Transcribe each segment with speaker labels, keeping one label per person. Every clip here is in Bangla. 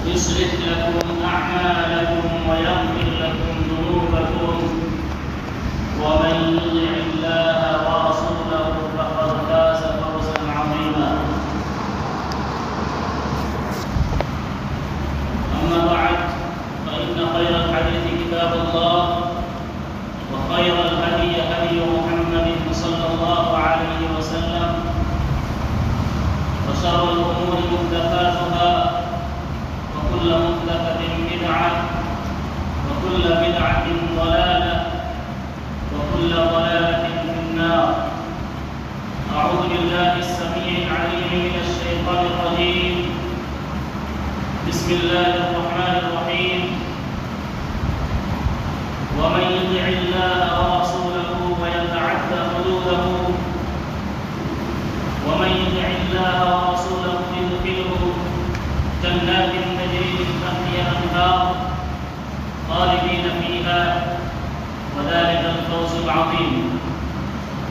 Speaker 1: يصلح لكم أعمالكم ويغفر لكم ذنوبكم ومن يطع الله ورسوله فقد فاز فوزا عظيما. أما بعد فإن خير الحديث كتاب الله وخير الهدي هدي محمد صلى الله عليه وسلم وشر الأمور محدثاتها وكل محدثة بدعة وكل بدعة ضلالة وكل ضلالة في النار. أعوذ بالله السميع العليم من الشيطان الرجيم. بسم الله الرحمن الرحيم. ومن يطع الله ورسوله ويتعد حدوده ومن يطع الله ورسوله يدخله جنات تجري من تحتها الأنهار خالدين فيها وذلك الفوز العظيم.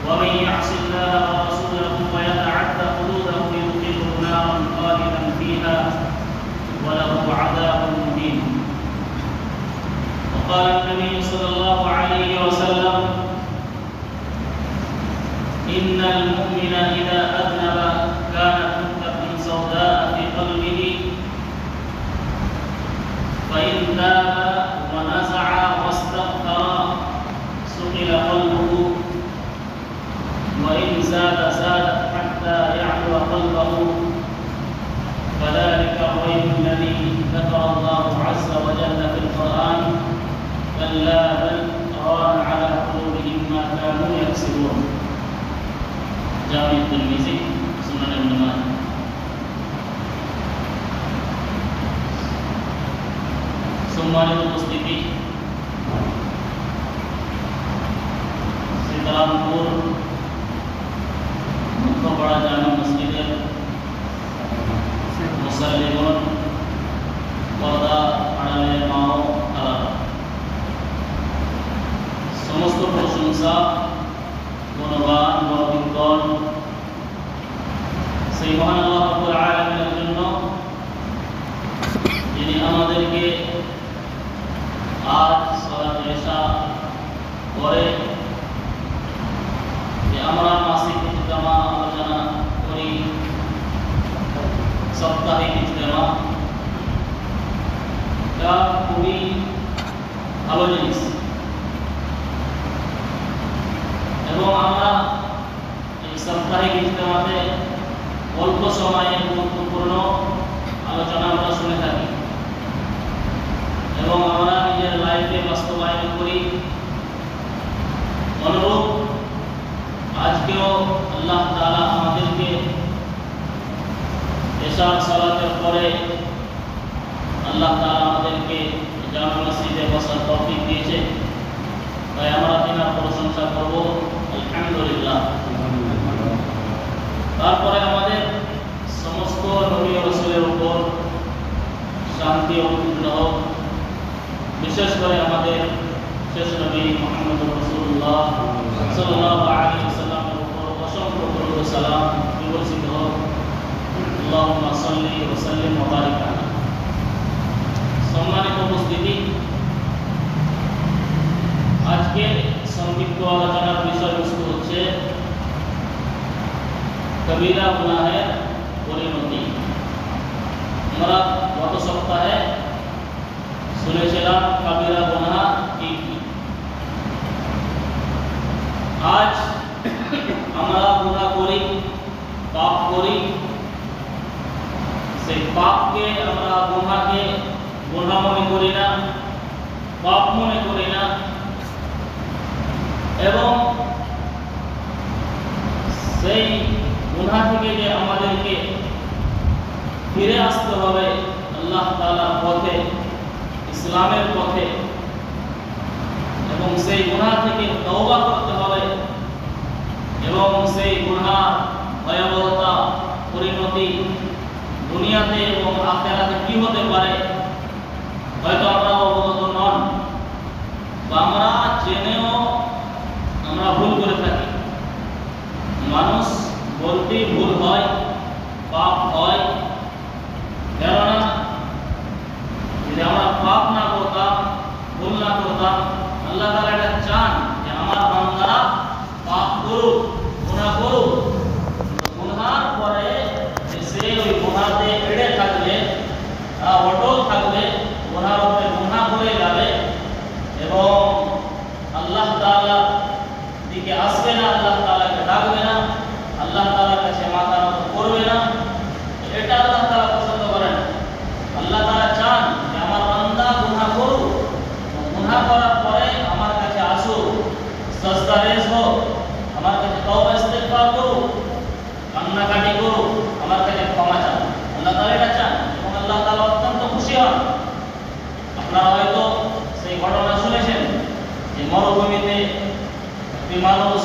Speaker 1: ومن يعص الله ورسوله ويتعد حدوده يدخله نارا خالدا فيها وله عذاب مهين. وقال النبي صلى الله عليه وسلم: إن المؤمن إذا أذنب كانت نكتة سوداء في قلبه فإن تاب ونزع واستغفر سقل قلبه وإن زادت حتى يعلو قلبه فذلك الريب الذي ذكر الله عز وجل في القرآن كلا بل ران على قلوبهم ما كانوا يكسبون. جامع الترمذي سنن ابن ماجه. সম্মানিত উপস্থিতি, সীতারামপুর মুখ্যপাড়া জামে মসজিদের মুসাল্লিগণ, পর্দা আড়ালের মা ও খালারা, সমস্ত প্রশংসা গুণগান বরকীর্তন সেই মহান আল্লাহ রাব্বুল আলামিনের জন্য, যিনি আমাদেরকে আজ সালাত এশা পরে যে আমরা মাসিক ইজতেমা আলোচনা করি, সাপ্তাহিক ইজতেমা, এটা খুবই ভালো জিনিস এবং আমরা এই সাপ্তাহিক ইজতেমাতে অল্প সময়ে গুরুত্বপূর্ণ আলোচনা আমরা শুনে থাকি এবং আমরা নিজের লাইফে বাস্তবায়ন করি। অনুরূপ আজকেও আল্লাহ তাআলা আমাদেরকে এশার সালাতের পরে আল্লাহ তাআলা আমাদেরকে জামে মসজিদে বসার তৌফিক দিয়েছে, তাই আমরা তিনার প্রশংসা করব আলহামদুলিল্লাহ। তারপরে আমাদের সমস্ত নবী ও রাসূলের উপর শান্তি ও হোক, বিশেষ করে আমাদের শেষ নবী মুহাম্মদুর রাসূলুল্লাহ সাল্লাল্লাহু আলাইহি ওয়াসাল্লামের উপর অসংখ্য দরুদ ও সালাম বর্ষিত হোক। আল্লাহুম্মা সাল্লি ওয়া সাল্লিম ওয়া বারিক আলাইহি। সম্মানিত উপস্থিতি, আজকে সংক্ষিপ্ত আলোচনার বিষয়বস্তু হচ্ছে কবিরা গুনাহের পরিণতি। আমরা গত সপ্তাহে শুনেছিলাম কবিরা গুনাহ কি কি। আজ আমরা গুনাহ করি, পাপ করি, সেই পাপকে আমরা গুনাহকে গুনাহ মনে করি না, পাপ মনে করি না এবং সেই গুনাহ থেকে যে আমাদেরকে ফিরে আসতে হবে আল্লাহ তাআলার পথে, ইসলামের পথে, এবং সেই গুনাহ থেকে তওবা করতে হবে এবং সেই গুনাহ ভয়াবহতা পরিণতি দুনিয়াতে এবং আখিরাতে কি হতে পারে হয়তো আমরা অবগত নন বা আমরা জেনেও আমরা ভুল করে থাকি। মানুষ বলতেই ভুল হয়, পাপ হয়, কেননা দিকে আসবে না, আল্লাহ তাআলাকে ডাকবে না, আল্লাহ তাআলার কাছে মাথা নত করবে না, এটা আল্লাহ তাআলা পছন্দ করেন না। আল্লাহ তাআলা চান যে আমার বান্দা গুনাহ করুক, গুনাহ করার পরে আমার কাছে আসুক, সস্তারেজ হোক, আমার কাছে তওবা ইস্তেগফার করুক, কান্নাকাটি করুক, আমার কাছে ক্ষমা চান। আল্লাহ তাআলা এটা চান এবং আল্লাহ তাআলা অত্যন্ত খুশি হন। আপনারা হয়তো সেই ঘটনা শুনেছেন যে মরুভূমিতে একটি মানুষ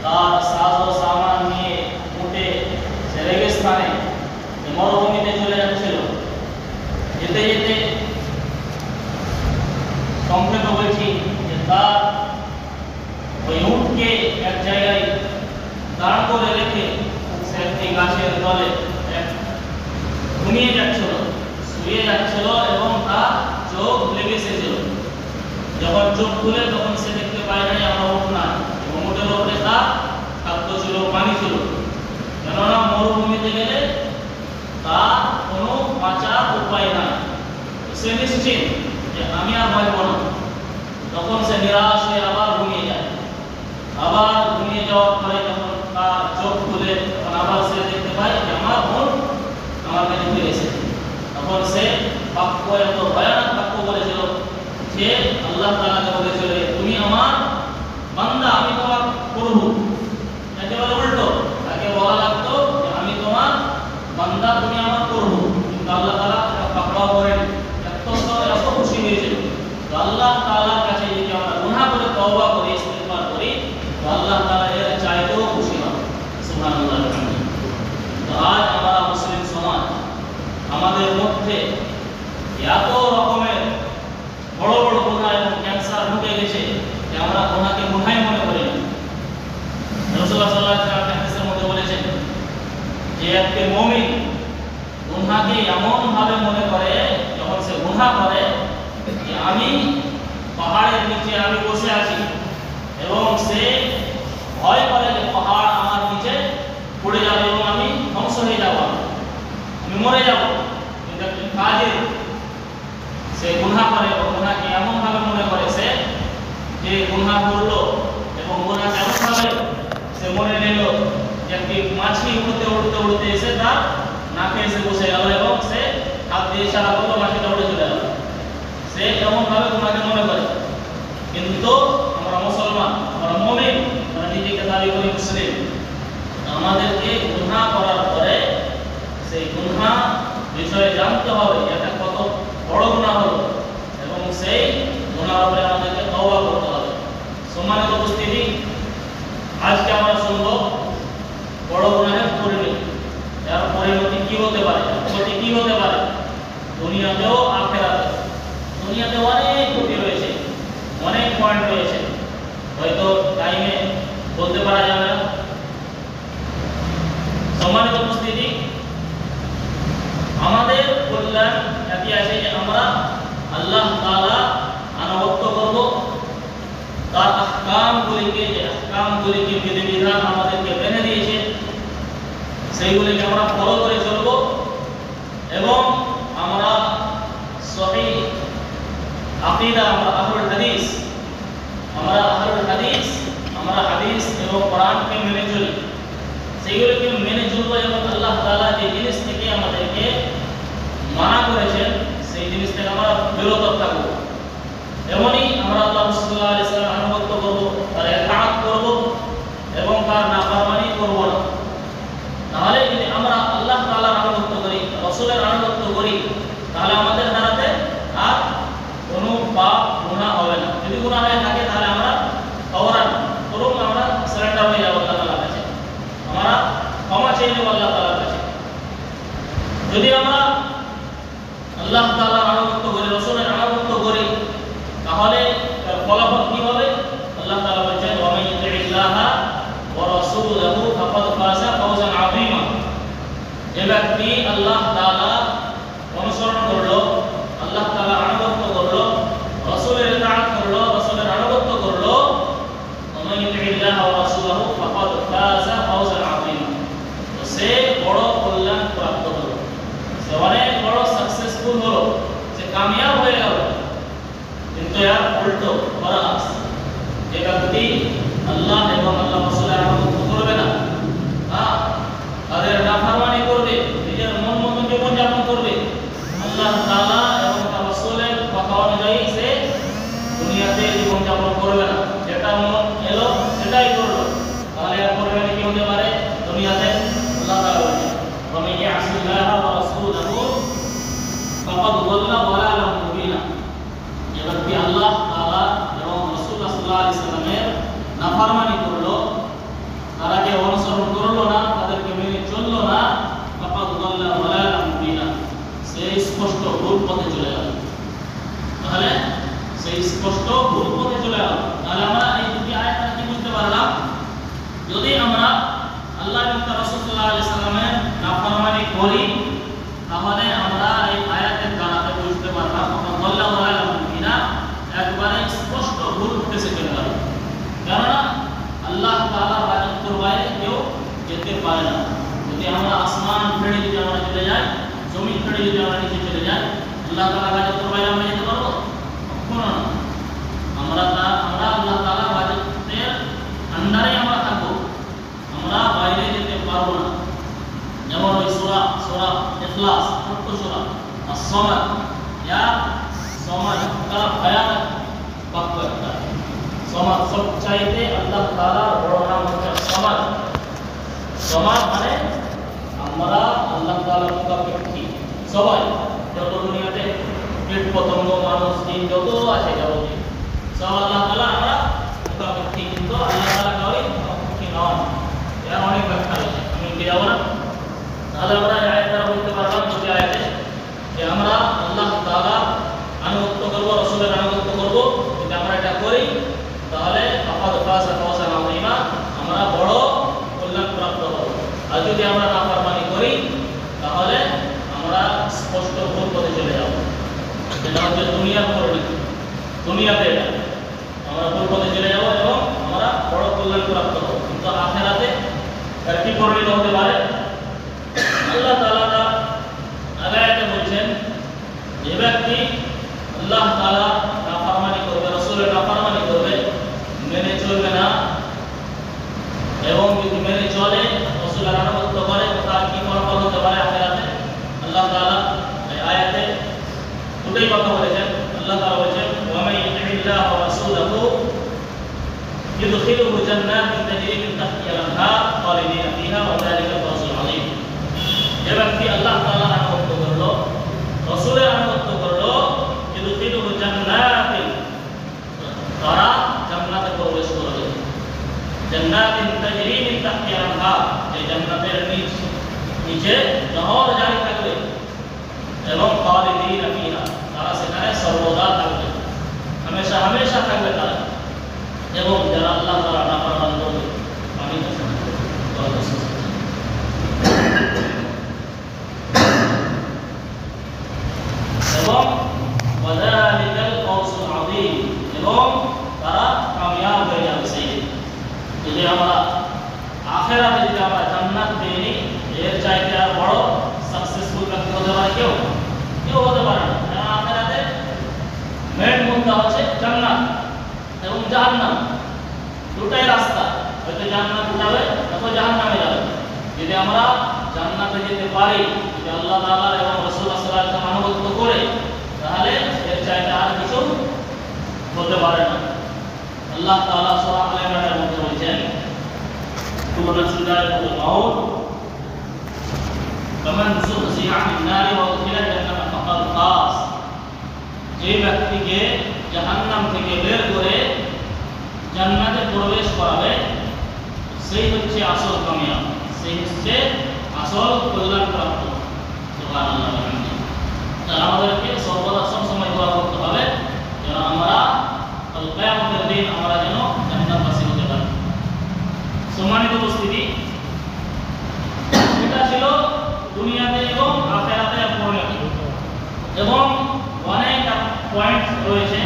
Speaker 1: তার সাজ ও সামান নিয়ে উঠে সে রেগিস্তানে মরুভূমিতে চলে যাচ্ছিল। যেতে যেতে সংক্ষেপে বলছি যে তার ওই উটকে এক জায়গায় দাঁড় করে রেখে সে একটি গাছের তলে ঘুমিয়ে যাচ্ছিল, শুয়ে যাচ্ছিল এবং তার চোখ লেগে এসেছিল। যখন চোখ খুলে তখন সে দেখতে পায় না আমার উট না, এবং উটের উপরে তার খাদ্য ছিল, পানি ছিল। কেননা মরুভূমিতে গেলে তার কোনো বাঁচার উপায় নাই, সে নিশ্চিত যে আমি আর বাঁচব না। তখন সে নিরাশ হয়ে আবার ঘুমিয়ে যায়। আবার ঘুমিয়ে যাওয়ার পরে যখন তার চোখ খুলে তখন আবার সে দেখতে পায় যে আমার বোন আমার কাছে ফিরে এসেছে। তখন সে বাক্য এত ভয়ানক বাক্য বলেছিল যে আল্লাহ তাআলাকে বলেছিল, তুমি আমার বান্দা, আমি তোমার প্রভু। একেবারে উল্টো, তাকে বলা লাগতো যে আমি তোমার বান্দা, তুমি আমার প্রভু। কিন্তু আল্লাহ তাআলা পাকড়াও করেন, এত খুশি হয়েছিল। তো আল্লাহ তাআলার কাছে যদি আমরা গুনাহ করে তওবা করি, ইস্তেগফার করি, তো আল্লাহ তাআলা এর চাইতেও খুশি হন। সুবহানাল্লাহ। তো আজ আমরা মুসলিম সমাজ, আমাদের মধ্যে এত রকমের বড় বড় গুনাহ এবং ক্যান্সার ঢুকে গেছে যে আমরা গুনাহকে গুনাহই মনে করি না। রাসূলুল্লাহ সাল্লাল্লাহু আলাইহি ওয়াসাল্লাম হাদিসের মধ্যে বলেছেন যে একটি মুমিন গুনাহকে এমন ভাবে মনে করে, যখন সে গুনাহ করে, যে আমি পাহাড়ের নিচে আমি বসে আছি এবং সে ভয় করে যে পাহাড় আমার নিচে পড়ে যাবে এবং আমি ধ্বংস হয়ে যাব, আমি মরে যাব। কিন্তু একটি কাজের সে গুনাহ করে, গুনাহকে এমন ভাবে মনে করে সে যে গুনাহ করলো এবং গুনাহ এমন ভাবে সে মনে নিল যে একটি মাছি উড়তে উড়তে উড়তে এসে তার নাকে এসে বসে গেল এবং সে হাত দিয়ে ইশারা করলো, মাছিটা উড়ে চলে গেল। সে এমন ভাবে গুনাহকে মনে করে। কিন্তু আমরা মুসলমান, আমরা মুমিন, আমরা নিজেকে দাবি করি মুসলিম, আমাদেরকে গুনাহ করার পরে সেই গুনাহ বিষয়ে জানতে হবে এটা কত বড় গুনাহ হলো এবং সেই গুনাহের উপরে আমাদেরকে তওবা করতে হবে। সম্মানিত উপস্থিতি, আজকে আমরা শুনব বড় গুনাহের পরিণতি। এর পরিণতি কি হতে পারে, ক্ষতি কি হতে পারে দুনিয়াতেও আখিরাতেও। দুনিয়াতে অনেক ক্ষতি রয়েছে, অনেক পয়েন্ট রয়েছে, হয়তো টাইমে বলতে পারা যাবে না। সম্মানিত উপস্থিতি, আমাদের কল্যাণ একই আছে যে আমরা আল্লাহ তাআলা আনুগত্য করব, তার আহকামগুলিকে, যে আহকামগুলিকে বিধিবিধান আমাদেরকে মেনে দিয়েছে সেইগুলিকে আমরা ফলো করে চলব এবং আমরা সহিহ আকীদা, আমরা আহলুল হাদিস, আমরা হাদিস এবং কোরআনকে মেনে চলি, সেইগুলোকে মেনে চলব এবং আল্লাহ তাআলা যে জিনিস থেকে আমাদেরকে মানা করেছেন সেই জিনিস থেকে আমরা বিরত থাকব। এমনই আমরা আল্লাহ সাল্লাল্লাহু আলাইহি ওয়াসাল্লাম আনুগত্য করব, তার ইতাআত করব এবং তার নাফরমানি করব না। তাহলে যদি আমরা আল্লাহ তাআলার আনুগত্য করি, রাসূলের আনুগত্য করি, তাহলে আমাদের দ্বারাতে আর কোনো পাপ গুনাহ হবে না। যদি গুনাহ হয়ে থাকে তাহলে আমরা তওবা করব, আমরা সারেন্ডার হয়ে যাব আল্লাহ তাআলার কাছে, আমরা ক্ষমা চেয়ে নেব আল্লাহ তাআলার কাছে। যদি আমরা আল্লাহ তাআলার আনুগত্য করি, রাসূলের আনুগত্য করি, তাহলে ফলাফল কি হবে? আল্লাহ তাআলা বলেন, ওয়া মান ইউতি'িল্লাহা ওয়া রাসূলাহু ফাকাদ ফাযা ফাওজান আযীমা। যে ব্যক্তি আল্লাহ তাআলা অনুসরণ করলো, আল্লাহ তাআলার আনুগত্য করলো, রাসূলের ইতাআত করলো, রাসূলের আনুগত্য করলো, ওয়া মান ইউতি'িল্লাহা ওয়া রাসূলাহু ফাকাদ ফাযা ফাওজান আযীমা, তো সে বড় কল্যাণ প্রাপ্ত হলো, সে অনেক বড় সাকসেসফুল হলো, সে কামিয়াব হয়ে গেল। কিন্তু এর উল্টো, যে ব্যক্তি আল্লাহ এবং আল্লাহ রাসূলের আনুগত্য করবে না, হ্যাঁ তাদের নাফরমানি করবে, নিজের মন মতো জীবন যাপন করবে, আল্লাহ তাআলা এবং তার রাসূলের কথা অনুযায়ী সে দুনিয়াতে জীবন যাপন করবে না, যেটা মন এলো সেটাই করলো, তাহলে এর পরিণতি কি হতে পারে দুনিয়াতে? আল্লাহ তাআলা বলেন ওয়ামান ইয়াসিল্লাহ ওয়া রাসূলহু ফাকাদ দাল্লা দালালান মুবিনা। যে ব্যক্তি আল্লাহ তাআলা এবং রাসূলুল্লাহ সাল্লাল্লাহু আলাইহি সাল্লামের নাফরমানি করলো, তারাকে অনুসরণ করলো না, তাদেরকে মেনে চললো না, ফাকাদ দাল্লা দালালান মুবিনা, সে স্পষ্ট ভুল পথে চলে গেল। তাহলে সেই স্পষ্ট ভুল পথে চলে গেল। তাহলে আমরা এই দুটি আয়াত থেকে কি বুঝতে পারলাম? যদি আমরা আল্লাহ এবং তার রাসূল সাল্লাল্লাহু আলাইহি সাল্লামের নাফরমানি করি, তাহলে আমরা এই আয়াতের দ্বারা বুঝতে পারলাম আল্লাহ ওয়ালা মুমিনা একবারে স্পষ্ট ভুল পথে চলে গেল। কারণ আল্লাহ তাআলার রাজত্বের বাইরে কেউ যেতে পারে না। যদি আমরা আসমান ছেড়ে যদি আমরা চলে যাই, জমিন ছেড়ে যদি আমরা নিচে চলে যাই, আল্লাহ তাআলার রাজত্বের বাইরে আমরা যেতে পারবো? কখনো না। আমরা আল্লাহ তাআলার রাজত্বের আন্ডারে আমরা থাকবো, আমরা বাইরে যেতে পারবো না। যেমন ওই সূরা ইখলাস, ছোট্ট সূরা as-সামাদ, ইয়া সামাদ, তার ভয়ানক বাক্য একটা। সামাদ সবচাইতে আল্লাহ তাআলার বড় নাম হচ্ছে সামাদ। সামাদ মানে আমরা আল্লাহ তাআলার মুখাপেক্ষী সবাই, যত দুনিয়াতে কীট পতঙ্গ মানুষ জিন যত আছে যাবতীয় সব আল্লাহ তাআলা আমরা মুখাপেক্ষী, কিন্তু আল্লাহ তাআলা কাউকে মুখাপেক্ষী নন। এর অনেক ব্যাখ্যা আছে, আমি কি যাব না। তাহলে আমরা এই আয়াতটা বুঝতে পারলাম দুটি আয়াতে যে আমরা আল্লাহ তাআলার আনুগত্য করব, রাসূলের আনুগত্য করব। যদি আমরা এটা করি তাহলে ফাকাদ ফাযা ফাওজান আযীমা, আমরা বড় কল্যাণ প্রাপ্ত হব। আর যদি আমরা নাফরমানি করি তাহলে আমরা স্পষ্ট ভুল পথে চলে যাব। এটা হচ্ছে দুনিয়ার পরিণতি, দুনিয়াতে আমরা ভুল পথে চলে যাব এবং আমরা বড় কল্যাণ প্রাপ্ত হব। কিন্তু আখিরাতে এর কি পরিণতি হতে পারে? আল্লাহ তাআলা আয়াতে বলছেন যে ব্যক্তি আল্লাহ তাআলা নাফরমানি করবে, রাসূলের নাফরমানি করবে, মেনে চলবে না, এবং যদি মেনে চলে রাসূলের আনুগত্য করে, তার কি ফলাফল হতে পারে আখিরাতে? আল্লাহ তাআলা এই আয়াতে দুটোই কথা বলেছেন। আল্লাহ তাআলা বলেছেন ওয়ামান ইউতিল্লাহ ওয়া রাসূলহু ইউদখিলুহু জান্নাতিন তাজরি মিন তাহতিহা আল-আনহার খালিদিনা ফিহা ওয়া যালিকা ফাওজুল আযীম। যে ব্যক্তি আল্লাহ তাআলার আনুগত্য করলো, রাসূলের আনুগত্য করলো, ইউদখিলুহু জান্নাতিন, তারা জান্নাতে প্রবেশ করবে। জান্নাতিন তাজরি মিন তাহতিহা আল-আনহার, এই জান্নাতের নিচে নহর জারি থাকবে, এবং খালিদিনা ফিহা, তারা সেখানে সর্বদা থাকবে, হামেশা হামেশা থাকবে তারা। এবং যারা আল্লাহ তাআলার নাফরমানি করবে, আমি এবং ওয়াযালিকাল ফাওজুল আযীম, এবং তারা কামিয়াব হয়ে যাবে। সেই যদি আমরা আখিরাতে যদি আমরা জান্নাত পেয়ে নিই, এর চাইতে আর বড় সাকসেসফুল ব্যক্তি হতে পারে কেউ হতে পারে না। কারণ আখিরাতে মেন মুদ্দা হচ্ছে জান্নাত এবং জাহান্নাম, দুটাই রাস্তা, হয়তো জান্নাতে যাবে অথবা জাহান্নামে যাবে। যদি আমরা জান্নাতে যেতে পারি, যদি আল্লাহ তাআলা এবং রাসূলুল্লাহ সাল্লাল্লাহু আলাইহি ওয়াসাল্লাম আনুগত্য করে, তাহলে এর চাইতে আর কিছু হতে পারে না। আল্লাহ তাআলা সূরা আল ইমরানের মধ্যে বলেছেন কুল্লু সুদাইকুল মাউত ফামান যুহজিহা আনিন নারি ওয়া উদখিলা জান্নাতা ফাকাদ ফাজ। যে ব্যক্তিকে জাহান্নাম থেকে বের করে জান্নাতে প্রবেশ করাবে, সেই হচ্ছে আসল কামিয়াব, সেই হচ্ছে আসল কল্যাণ প্রাপ্ত। সুবহানাল্লাহ। আমাদেরকে সর্বদা সবসময় দোয়া করতে হবে যেন আমরা কাল কিয়ামতের দিন আমরা যেন জান্নাতবাসী হতে পারি। সম্মানিত উপস্থিতি, এটা ছিল দুনিয়াতে এবং আখিরাতে পরিণতি, এবং অনেক পয়েন্ট রয়েছে,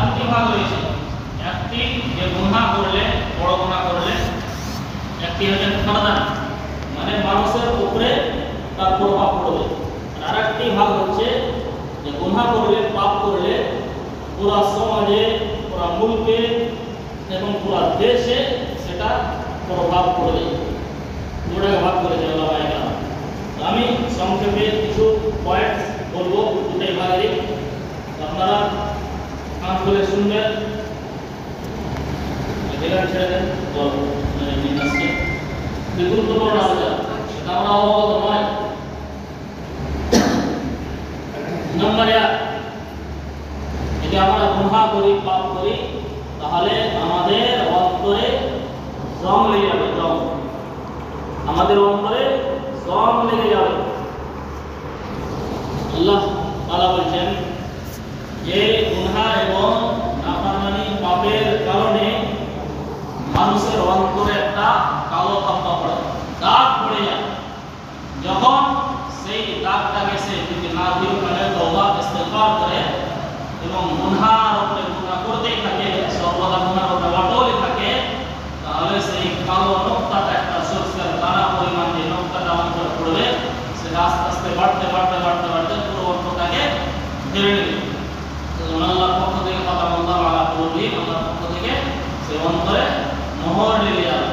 Speaker 1: দুটি ভাগ রয়েছে। একটি যে গুনাহ করলে, বড় গুনাহ করলে, একটি হচ্ছে ফারদান, মানে মানুষের উপরে তার প্রভাব পড়বে। আর আরেকটি ভাগ হচ্ছে যে গুনাহ করলে, পাপ করলে পুরা সমাজে, পুরা মুলকে, এবং পুরো দেশে সেটা প্রভাব পড়বে, পুরোটাকে ভাগ করে দেবে ওলামায়ে। আমি সংক্ষেপে কিছু পয়েন্ট বলবো দুটাই ভাগেরই, আপনারা কান খুলে শুনবেন, ছেড়ে দেন গুরুত্বপূর্ণ আলোচনা, সেটা আমরা অবগত নয়। নম্বর এক, যদি আমরা গুনাহ করি, পাপ করি, তাহলে আমাদের অন্তরে জং লেগে যাবে, জং, আমাদের অন্তরে জং লেগে যাবে। আল্লাহ তাআলা বলেন যে গুনাহ এবং নাফরমানি পাপের কারণে মানুষের অন্তরে একটা কালো ধব্বা পড়ে, দাগ পড়ে যায়। যখন সেই দাগটাকে সে যদি না দূর করে, তওবা ইস্তিগফার করে এবং গুনাহর উপরে গুনাহ করতেই থাকে, সর্বদা গুনাহর উপরে অটল থাকে, তাহলে সেই কালো নোক্তাটা, একটা সরষের দানা পরিমাণ যে নোক্তাটা অন্তরে পড়বে, সেটা আস্তে আস্তে বাড়তে বাড়তে বাড়তে বাড়তে পুরো অন্তরটাকে ঘিরে নেবে। আল্লাহর পক্ষ থেকে কথা বললাম, আল্লাহ বলবি, আল্লাহর পক্ষ থেকে সেই অন্তরে মোহর লেগে যাবে।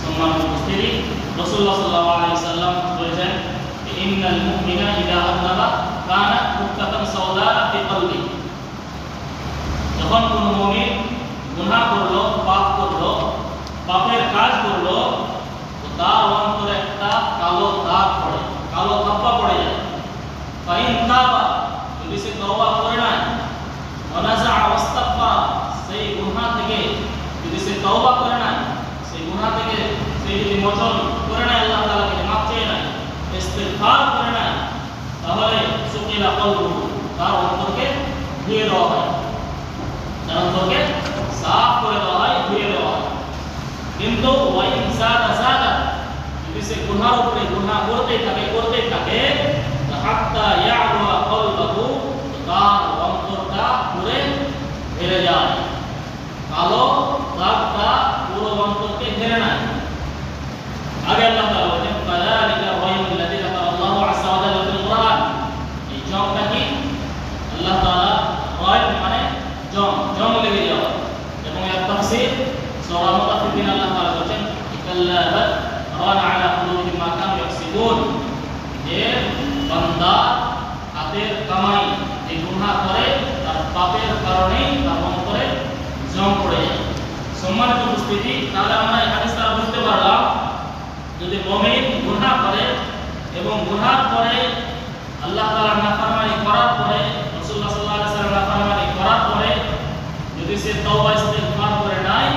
Speaker 1: সম্মানিত উপস্থিতি, রাসূলুল্লাহ সাল্লাল্লাহু আলাইহি ওয়াসাল্লাম বলেছেন, ইন্নাল মুমিনা ইযা আযনাবা কানা মুক্তাতান সাওদা ফি কলবি। যখন কোন মুমিন গুনাহ করলো, পাপ করলো, পাপের কাজ করলো, তো তার অন্তরে একটা কালো দাগ পড়ে, কালো ধব্বা পড়ে যায়। ফাইন তাবা, যদি সে তওবা করে না, ওয়ানাজা ওয়াস্তাগফার, সেই গুনাহ থেকে যদি সে তওবা করে না, সেই গুনাহ থেকে সে যদি মোচন করে না, আল্লাহ তাআলা কে মাফ চেয়ে না, ইস্তিগফার করে না, তাহলে সুকিলা কলবুহু, তার অন্তরকে ধুয়ে দেওয়া হয়, তার অন্তরকে সাফ করে দেওয়া হয়, ধুয়ে দেওয়া হয়। কিন্তু ওয়াইন সাদা সাদা, যদি সে গুনাহর উপরে গুনাহ করতেই থাকে হাত্তা ইয়া'লুয়া কলবুহু, তার অন্তরটা পুরে ঘিরে যায়, কালো দাগটা পুরো অন্তরকে ঘিরে নেয়। আগে আল্লাহ তাআলা বলেন, ফাযালিকা রায়ুল লাযী যাকারা আল্লাহু আযজা ওয়া জাল্লা ফিল কুরআন। এই জংটা কি? আল্লাহ তাআলা রায় মানে জং লেগে যাওয়া, এবং এর তাফসীর সূরা মুতাফফিফিন আল্লাহ তাআলা বলেন, কাল্লা বাল রানা আলা কুলুবিহিম মা কানু ইয়াকসিবুন, যে বান্দা হাতের কামাই যে গুনাহ করে, তার পাপের কারণে তার অন্তরে জং পড়ে যায়। সম্মানিত উপস্থিতি, তাহলে আমরা এই হাদিস দ্বারা বুঝতে পারলাম, যদি মুমিন গুনাহ করে এবং গুনাহ করে আল্লাহ তাআলার নাফরমানি করার পরে, রাসূলুল্লাহ সাল্লাল্লাহু আলাইহি ওয়াসাল্লাম নাফরমানি করার পরে যদি সে তওবা ইস্তিগফার করে নাই,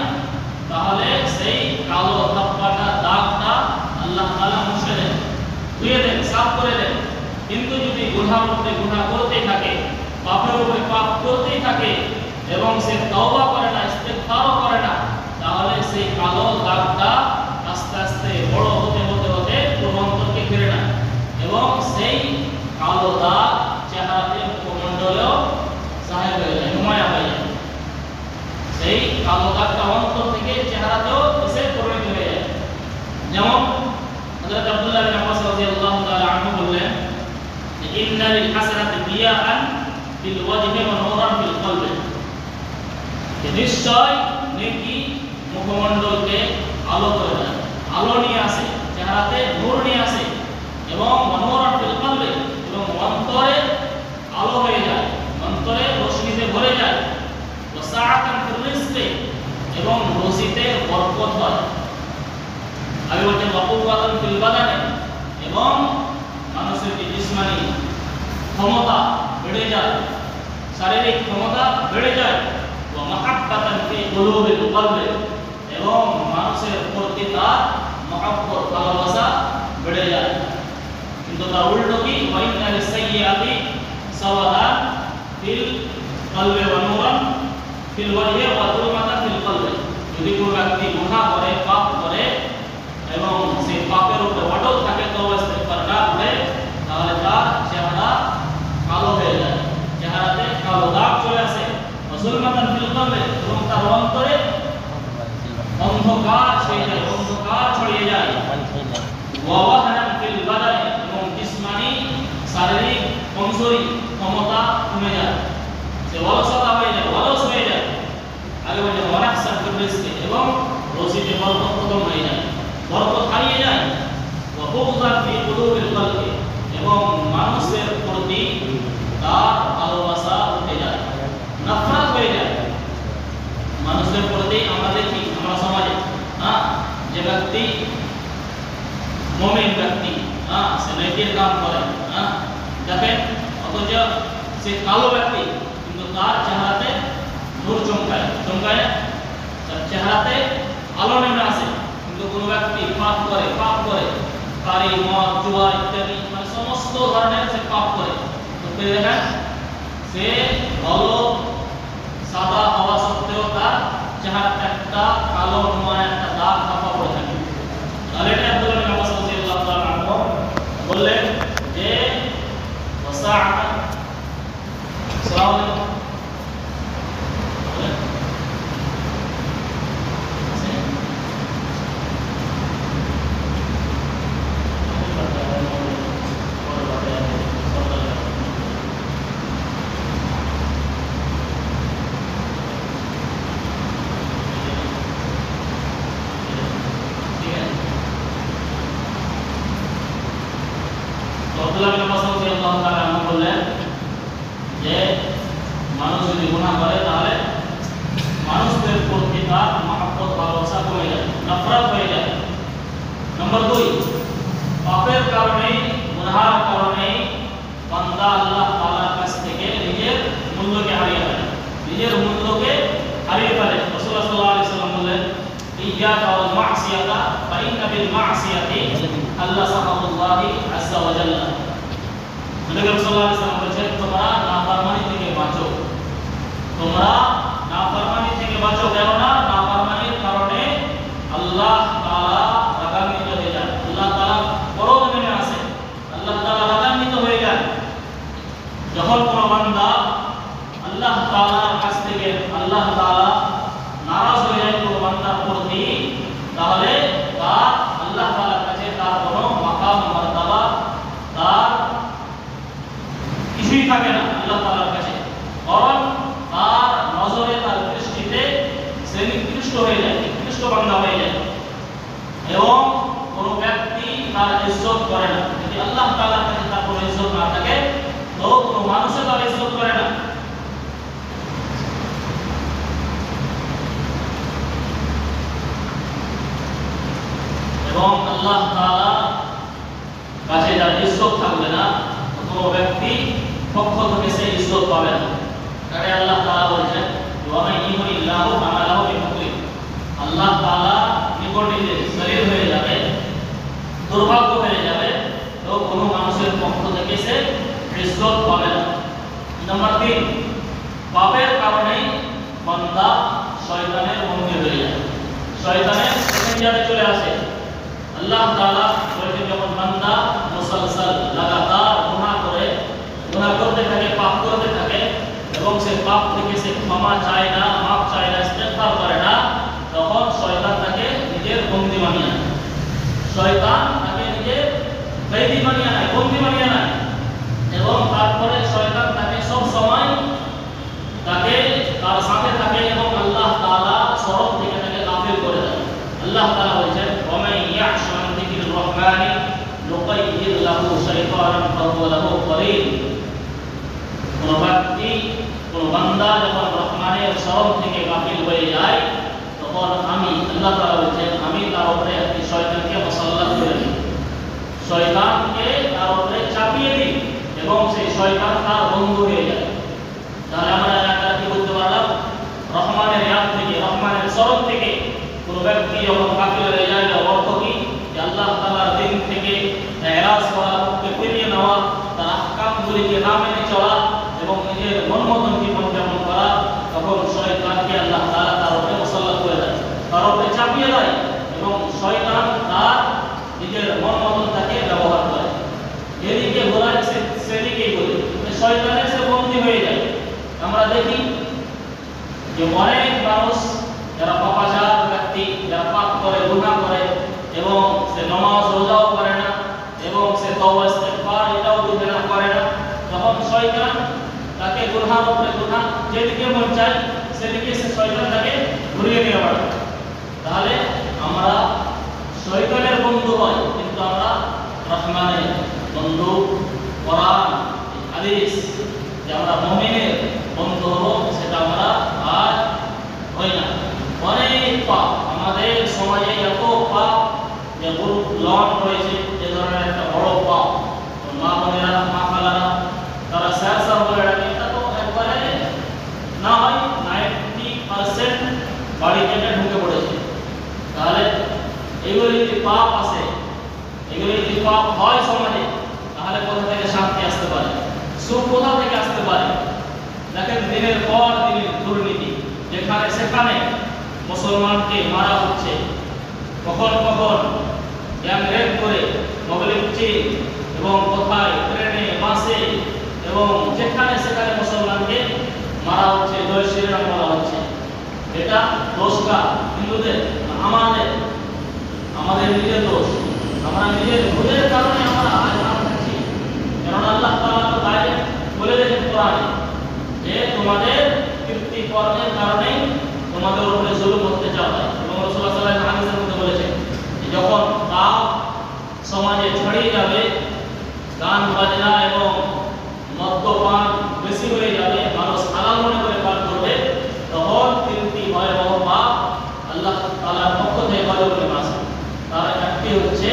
Speaker 1: তাহলে সেই কালো ধব্বাটা, দাগটা আল্লাহ তাআলা মুছে দেন, ধুয়ে দেন, সাফ করে দেন। কিন্তু যদি গুনাহর উপরে গুনাহ করতেই থাকে, পাপের উপরে পাপ করতেই থাকে এবং সে তওবা করে না, ইস্তিগফারও করে না, তাহলে সেই কালো দাগটা আস্তে আস্তে বড় হতে হতে হতে পুরো অন্তরকে ঘিরে নেয়, এবং সেই কালো দাগ চেহারাতে, মুখমণ্ডলেও জাহির হয়ে যায়, নুমায়া হয়ে যায়। সেই কালো দাগটা অন্তর থেকে চেহারাতেও এসে পরিণত হয়ে যায়। যেমন হযরত আব্দুল্লাহ বিন আব্বাস রাদিয়াল্লাহু তাআলা আনহু বললেন, ইন্না লিল হাসানাতি দিয়াআন ফিল ওয়াজহি ওয়া নূরান ফিল কলবি, নিশ্চয় নেকি মুখমণ্ডলকে আলো করে দেয়, আলো নিয়ে আসে, চেহারাতে নূর নিয়ে আসে, এবং নূরান ফিল কলবি, এবং অন্তরে আলো হয়ে যায়, অন্তরে রোশনীতে ভরে যায়, ওয়া সাআতান ফির রিজকি, এবং রুজিতে বরকত হয়। আগে বলছেন ওয়া কুওয়াতান ফিল বাদানি, এবং মানুষের যে জিসমানি ক্ষমতা বেড়ে যায়, শারীরিক ক্ষমতা বেড়ে যায়, ওয়া মাহাব্বাতান ফি কুলুবিল কলবি, এবং মানুষের প্রতি তার মহব্বত, ভালোবাসা বেড়ে যায়। কিন্তু তার উল্টো কি? ওয়া ইন্না লিসাইয়্যাতি সাওয়াদান ফিল কলবি ওয়া নূরান ফিল ওয়াজহি ওয়া যুলমাতান ফিল কলবি, যদি কোনো ব্যক্তি গুনাহ করে, পাপ করে, এবং সেই পাপের উপরে অটল থাকে, তওবা ইস্তিগফার না করে, তাহলে তার চেহারা কালো হয়ে যায়, চেহারাতে কালো দাগ চলে আসে, যুলমাতান ফিল কলবি, এবং তার অন্তরে অন্ধকার ছড়িয়ে যায়, অন্ধকার ছড়িয়ে যায়, ওয়া ওয়াহনান ফিল বাদানি, এবং জিসমানি শারীরিক কমজোরি, ক্ষমতা কমে যায়, সে অলসতা হয়ে যায়, অলস হয়ে যায়। আগে বলছে ওয়া রিজকে এবং রুজিতে বরকত খতম হয়ে যায়, বরকত হারিয়ে যায়। ওয়া বুগযান ফি কুলুবিল খালকি, এবং মানুষের প্রতি তার ভালোবাসা উঠে যায়, নফরত হয়ে যায় মানুষের প্রতি। আমরা দেখি আমরা সমাজে যে ব্যক্তি মুমিন ব্যক্তি সে নেকির কাম করে দেখেন, অথচ সে কালো ব্যক্তি কিন্তু তার চেহারাতে নূর চমকায়, তার চেহারাতে আলো নেমে আসে। কিন্তু কোনো ব্যক্তি পাপ করে কারি মদ জুয়া ইত্যাদি মানে সমস্ত ধরনের সে পাপ করে, তো দেখেন সে ভালো সাদা হওয়া সত্ত্বেও তার চেহারাতে একটা কালো নোয়া একটা দাগ ছাপা পড়ে থাকে। তাহলে এটা আব্দুল্লাহ বিন আব্বাস রাদিয়াল্লাহু তাআলা আনহু বললেন যে ওয়াসাআত আসসালামু আলাইকুম আব্দুল্লাহ বিন আব্বাস রাদিয়াল্লাহু তাআলা আনহু বললেন যে মানুষ যদি গুনাহ করে তাহলে মানুষদের প্রতি তার মহব্বত ভালোবাসা কমে যায়, নফরত হয়ে যায়। নম্বর 2, পাপের কারণে গুনাহের কারণে বান্দা আল্লাহ তাআলার কাছ থেকে নিজের মূল্যকে হারিয়ে ফেলে, রাসূলুল্লাহ সাল্লাল্লাহু আলাইহি ওয়াসাল্লাম বললেন ইয়াকা ওয়াল মা'সিয়াতা ফা ইন্না বিল মা'সিয়াতি আল্লাহ সাল্লাল্লাহু আযজা ওয়া জাল্লা। নবী সাল্লাল্লাহু আলাইহি ওয়াসাল্লাম বলেছেন তোমরা নাফরমানি থেকে বাঁচো, কেননা নাফরমানির কারণে আল্লাহ তাআলা রাগান্বিত হয়ে যান, আল্লাহ তাআলা ক্রোধ নেমে আসে, আল্লাহ তাআলা রাগান্বিত হয়ে যান। যখন কোনো বান্দা আল্লাহ তাআলার কাছ থেকে আল্লাহ তাআলা নারাজ হয়ে যায় কোনো বান্দার প্রতি, তাহলে তার আল্লাহ তাআলার কাছে তার কোনো মাকাম মারতাবা তার কিছুই থাকে না আল্লাহ তাআলার কাছে, কারণ তার নজরে তার দৃষ্টিতে সে নিকৃষ্ট হয়ে যায়, নিকৃষ্ট বান্দা হয়ে যায়। এবং কোনো ব্যক্তি তার ইজ্জত করে না, যদি আল্লাহ তাআলার কাছে তার কোনো ইজ্জত না থাকে তো কোনো মানুষও তার ইজ্জত করে না। এবং আল্লাহ তাআলার কাছে যার ইজ্জত থাকবে না কোনো ব্যক্তি পক্ষ থেকে সে ইজ্জত পাবে না। তাই আল্লাহ তাআলা বলেছেন ওয়া মান ইউরিল্লাহু আমালাহু বিমুকরিম, আল্লাহ তাআলা নিকটে যে শরীর হয়ে যাবে, দুর্ভাগ্য হয়ে যাবে, তো কোনো মানুষের পক্ষ থেকে সে ইজ্জত পাবে না। নাম্বার 3, পাপের কারণে বান্দা শয়তানের বন্দী হয়ে যায়, শয়তানের মেসেঞ্জারে চলে আসে। আল্লাহ তাআলা বলেছেন যখন বান্দা মুসলসল লাগাতার গুনাহ করতে থাকে, পাপ করতে থাকে এবং সে পাপ থেকে সে ক্ষমা চায় না, মাফ চায় না, ইস্তেগফার করে না, তখন শয়তান তাকে নিজের বন্দী বানিয়ে নেয়, শয়তান তাকে নিজের কয়েদি বানিয়ে নেয়, বন্দী বানিয়ে নেয়। এবং তারপরে শয়তান তাকে সব সময় তাকে তার সাথে থাকে এবং আল্লাহ তাআলা সরব থেকে তাকে গাফিল করে দেয়। আল্লাহ তাআলা বলেছেন ওয়া মান ইয়া'শু আন যিকরির রহমানি নুকাইয়িদ লাহু শাইতানান ফাহুয়া লাহু করিন। কোন ব্যক্তি কোন বান্দা যখন রহমানের সরব থেকে গাফিল হয়ে যায় তখন আমি আল্লাহ তাআলা বলেছেন আমি তার উপরে একটি শয়তানকে মুসাল্লাত করে দিই, শয়তানকে তার উপরে চাপিয়ে দিই এবং সেই শয়তান তার বন্ধু হয়ে যায়। তাহলে আমরা এটা কি বলতে পারলাম, রহমানের ইয়াদ থেকে, রহমানের সরব থেকে কোন ব্যক্তি যখন গাফিল হয়ে যায় তার অর্থ কি, যে আল্লাহ তাআলার দিন থেকে এরাজ করা, ফিরিয়ে নেওয়া, তার আহকামগুলিকে না মেনে চলা এবং নিজের মন মতন জীবনযাপন করা, তখন শয়তানকে আল্লাহ তাআলা তার উপরে মুসাল্লাত করে দেয়, তার উপরে চাপিয়ে দেয় এবং শয়তান তার নিজের মন মতন তাকে ব্যবহার করে, এদিকে ঘোরায় সেদিকেই বলে, শয়তানের সে বন্দী হয়ে যায়। আমরা দেখি যে অনেক মানুষ যারা পাপাচার ব্যক্তি, যারা পাপ করে, গুনাহ করে এবং সে নামাজ রোজাও করে না এবং সে তওবা ইস্তেগফার এটাও বুঝে না, করে না, তখন শয়তান তাকে গুনাহের উপরে গুনাহ যেদিকে মন চায় সেদিকে সে শয়তান তাকে ঘুরিয়ে নিয়ে বেড়ায়। তাহলে আমরা শয়তানের বন্ধু হয়, কিন্তু আমরা রহমানের বন্ধু। কোরআন হাদিস যে আমরা মুমিনের বন্ধু হব, সেটা আমরা আর হই না। অনেক পাপ আমাদের সমাজে, এত পাপ যে গ্রুপ লন রয়েছে, যে ধরনের একটা বড় পাপ, মা বোনেরা, মা খালারা তারা স্যার বলে ডাকে, এটা তো একবারে না হয় 90% বাড়িতে এটা ঢুকে পড়েছে। তাহলে এগুলো যদি পাপ আছে, এগুলো যদি পাপ হয় সমাজে, তাহলে কোথা থেকে শান্তি আসতে পারে, সুখ কোথা থেকে আসতে পারে? দেখেন দিনের পর দিন দুর্নীতি, যেখানে সেখানে মুসলমানকে মারা হচ্ছে, কখন কখন গ্যাং রেপ করে মোবাইল চিন, এবং কোথায় ট্রেনে, বাসে এবং যেখানে সেখানে মুসলমানকে মারা হচ্ছে, জয় শ্রীরাম বলা হচ্ছে। এটা দোষটা হিন্দুদের, আমাদের আমাদের নিজের দোষ। আমরা নিজের ভুলের কারণে আমরা আজ মারা খাচ্ছি। কারণ আল্লাহ তাআলা তো বাইরে বলে দিয়েছেন কোরআনে যে তোমাদের কীর্তি কর্মের কারণে তোমাদের উপরে জুলুম হতে যাবে। এবং রাসূলুল্লাহ সাল্লাল্লাহু আলাইহি হাদিসের মধ্যে বলেছেন যে যখন পাপ সমাজে ছড়িয়ে যাবে, গান বাজনা এবং মদ্যপান বেশি হয়ে যাবে, মানুষ হালাল মনে করে পান করবে, তখন তিনটি ভয়াবহ পাপ আল্লাহ তাআলার পক্ষ থেকে গজব আসে। তার একটি হচ্ছে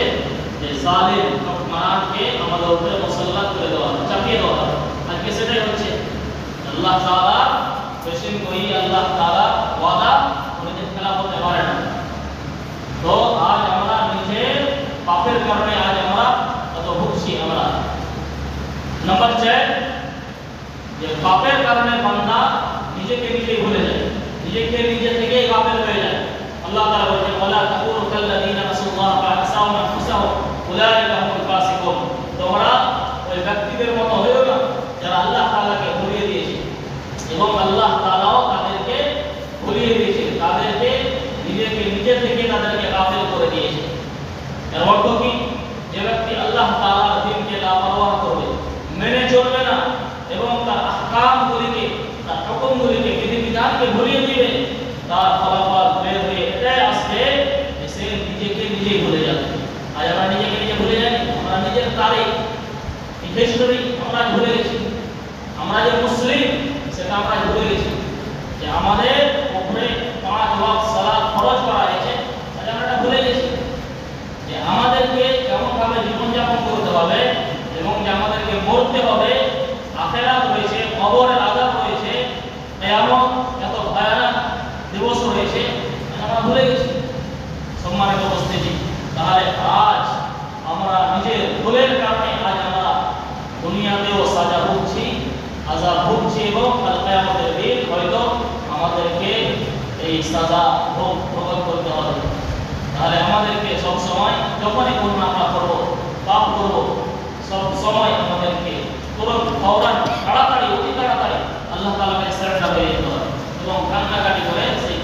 Speaker 1: যে জালিম হুকমরানকে আমাদের উপরে মুসাল্লাত করে দেওয়া, চাপিয়ে দেওয়া। আজকে সেটাই হচ্ছে। আল্লাহ তাআলা পেশেন্ট করি, আল্লাহ তাআলা ওয়াদা উনি খেলাফ হতে পারে না। তো আজ আমরা নিজের পাপের কারণে আজ আমরা কত ভুগছি। আমরা নাম্বার 4, যে পাপের কারণে বান্দা নিজেকে নিজেই ভুলে যায়, নিজেকে নিজে থেকেই গাফেল হয়ে যায়। আল্লাহ তাআলা বলেন ওয়ালা তাকুনু কাল্লাযীনা নাসুল্লাহ ফাআসাউ আনফুসাহুম উলাইকা হুমুল ফাসিকুন। তোমরা ওই ব্যক্তিদের মতো হয়ো না যারা আল্লাহ তাআলাকে ভুলিয়ে দিয়েছে, এবং আল্লাহ তাআলাও তাদেরকে ভুলিয়ে দিয়েছে, তাদেরকে নিজেকে নিজে থেকে তাদেরকে গাফেল করে দিয়েছে। এর অর্থ কি? যে ব্যক্তি আল্লাহ তাআলার দ্বীনকে লাপরওয়াহ করবে, মেনে চলবে না, এবং তার আহকামগুলিকে, তার হুকুমগুলিকে, বিধিবিধানকে ভুলিয়ে দিবে, তার ফলাফল বের হয়ে এটাই আসবে যে সে নিজেকে নিজেই ভুলে যাবে। আজ আমরা নিজেকে নিজে ভুলে যাই, আমরা নিজের তারিখ, হিস্টোরি আমরা ভুলে গেছি। আমরা যে মুসলিম সেটা আমরা ভুলে গেছি, যে আমাদের উপরে 5 ওয়াক্ত সালাত ফরজ করা হয়েছে, আজ আমরা এটা ভুলে গেছি। যে আমাদেরকে কেমনভাবে জীবনযাপন করতে হবে, এবং যে আমাদেরকে মরতে হবে, আখিরাত রয়েছে, কবরের আযাব রয়েছে, কিয়ামত এত ভয়ানক দিবস রয়েছে, আমরা ভুলে গেছি। সম্মানিত উপস্থিতি, তাহলে আজ আমরা নিজের ভুলের কারণে আজ আমরা দুনিয়াতেও সাজা ভুগছি, আযাব ভুগছি, এবং কাল কিয়ামতের দিন হয়তো আমাদেরকে এই সাজা ভোগ করতে হবে। তাহলে আমাদেরকে সব সময় যখনই কোনো আমরা করব, পাপ করব, সব সময় আমাদেরকে তুরন্ত ফওরান তাড়াতাড়ি, অতি তাড়াতাড়ি আল্লাহ তাআলাকে সারেন্ডার হয়ে যেতে হবে, এবং কান্নাকাটি করে সেই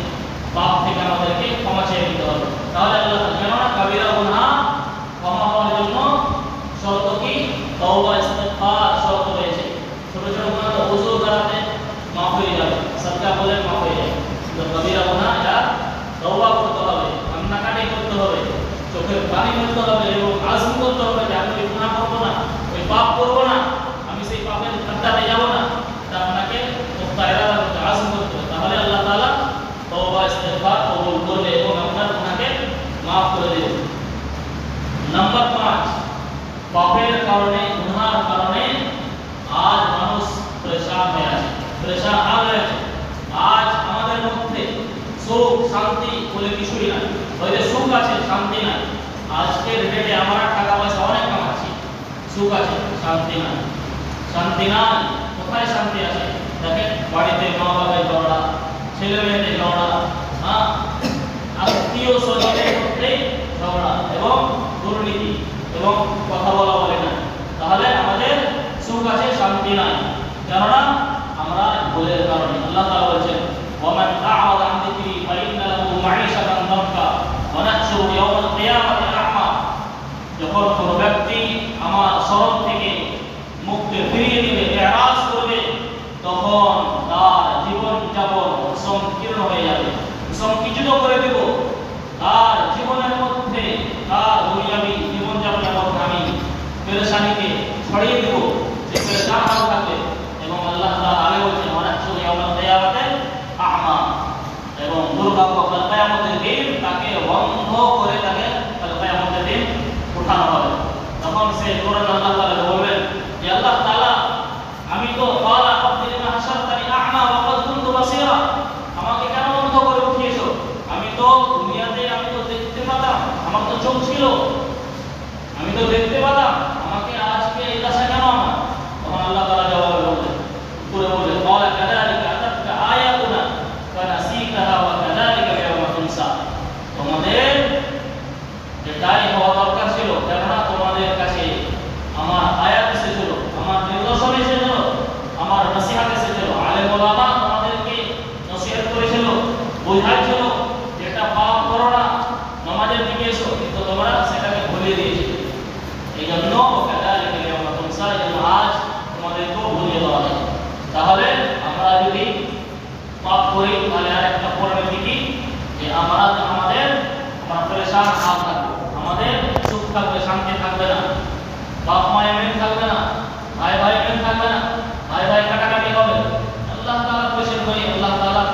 Speaker 1: পাপ থেকে আমাদেরকে ক্ষমা চেয়ে নিতে হবে। তাহলে আল্লাহ তাআলা, কেননা কাবিরা গুনাহ ক্ষমা হওয়ার জন্য শর্ত কি? তওবা, ইস্তিগফার শর্ত রয়েছে। ছোট ছোট গুনাহ তো ওযু করাতে মাফ হয়ে যাবে, সাদকা বলে মাফ হয়ে যাবে, কিন্তু কাবিরা গুনাহ এটা তওবা করতে হবে, কান্নাকাটি করতে হবে, চোখের পানি ফেলতে হবে, এবং আযম করতে হবে যে আমি গুনাহ করব না, ওই পাপ করব না, আমি সেই পাপের খাতাতে যাব না। তা আপনাকে মুক্তায়রা করতে, আযম করতে হবে। তাহলে আল্লাহ তাআলা তওবা ইস্তিগফার কবুল করবে এবং আপনার গুনাহকে মাফ করে দেবে। নাম্বার 5, পাপের কারণে, গুনাহের কারণে আজ মানুষ পরেশান হয়ে আছে, পরেশান হয়ে আছে। আজ আমাদের মধ্যে সুখ শান্তি বলে কিছুই নাই। হয়তো সুখ আছে, শান্তি নাই। আজকের ডেটে আমরা টাকা পয়সা অনেক কামাচ্ছি, সুখ আছে, শান্তি নাই। শান্তি নাই, কোথায় শান্তি আছে? দেখেন বাড়িতে মা বাবার ঝগড়া, ছেলে মেয়েদের ঝগড়া, আত্মীয় স্বজনের মধ্যে ঝগড়া এবং দুর্নীতি এবং কথা বলা বলে না। তাহলে আমাদের সুখ আছে, শান্তি নাই, কেননা আমরা ভুলের কারণে। আল্লাহ তাআলা বলেছেন ওয়ামান আ'রাদা আন যিকরি ফাইন্না লাহু মাঈশাতান দানকা ওয়া নাহশুরু ইয়াওমাল কিয়ামাতি আ'মা। যখন কোনো ব্যক্তি আমার স্মরণ থেকে মুখকে ফিরিয়ে নেবে, ইরাজ করবে, তখন তার জীবন যাপন সংকীর্ণ হয়ে যাবে, পেরেশান হয়ে থাকবে এবং আল্লাহ তাআলা আগে বলেছেন ওয়ানাহশুরু ইয়াওমাল কিয়ামাতি আ'মা এবং দুর্ভাগ্য কাল কিয়ামতের দিন তাকে অন্ধ করে তাকে কাল কিয়ামতের দিন উঠানো হবে। তখন সে কোরআন আল্লাহ তাআলা বলবেন যে আল্লাহ তাআলা আমি তো ক্বালা রাব্বি লিমা হাশারতানি আ'মা ওয়া ক্বাদ কুনতু বাসীরা, আমাকে কেন অন্ধ করে উঠিয়েছো? আমি তো দুনিয়াতে আমি তো দেখতে পেতাম, আমার তো চোখ ছিল, আমি তো দেখতে পেতাম, আমাকে আজকে এই দশা কেন আমার? তখন আল্লাহ তাআলা জবাব বললেন, পুরো বললেন ক্বালা কাযালিকা আতাতকা আয়াতুনা ফানাসিতাহা ওয়া কাযালিকা ইয়াওমা তুনসা। তোমাদের যেটাই হওয়া দরকার ছিল, কেননা তোমাদের কাছে আমার আয়াত এসেছিল, আমার নিদর্শন এসেছিল, আমার নসিহত এসেছিল, আলেম ওলামা তোমাদেরকে নসিহত করেছিল, বোঝাচ্ছিল যেটা পাপ করো না, নামাজের দিকে এসো, কিন্তু তোমরা সেটাকে ভুলে দিয়েছিলে। এই জন্য কাযালিকা ইয়াওমা তুনসা, যেন আজ তোমাদেরকেও ভুলিয়ে দেওয়া হয়। তাহলে আমরা যদি পাপ করি তাহলে আর একটা পরিণতি কি, যে আমরা পেরেশান হাল থাকবো, আমাদের সুখ থাকবে, শান্তি থাকবে না, বাপ মায়ের মেন থাকবে না, ভাই ভাই মেন থাকবে না, ভাই ভাই কাটাকাটি হবে। আল্লাহ তাআলা কোশ্চেন করি, আল্লাহ তাআলা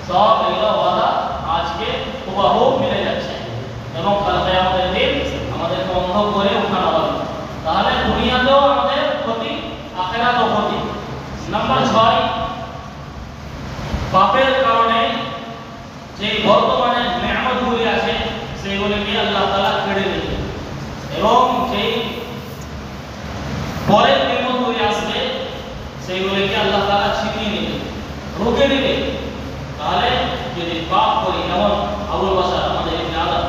Speaker 1: সব এগুলো ওয়াদা আজকে হুবহু মিলে যাচ্ছে এবং কাল কিয়ামতের দিন আমাদেরকে অন্ধ করে উঠানো হবে। তাহলে দুনিয়াতেও আমাদের ক্ষতি, আখিরাতেও ক্ষতি। নাম্বার 6, পাপের কারণে যে বর্তমানে নিয়ামতগুলি আছে সেগুলিকে আল্লাহ তাআলা কেড়ে নেবে এবং যেই পরের নিয়ামতগুলি আসবে সেগুলিকে আল্লাহ তাআলা ছিনিয়ে নেবে, রুখে নেবে। তাহলে যদি পাপ করি, যেমন আবুল বাশার আমাদের ইবনে আদম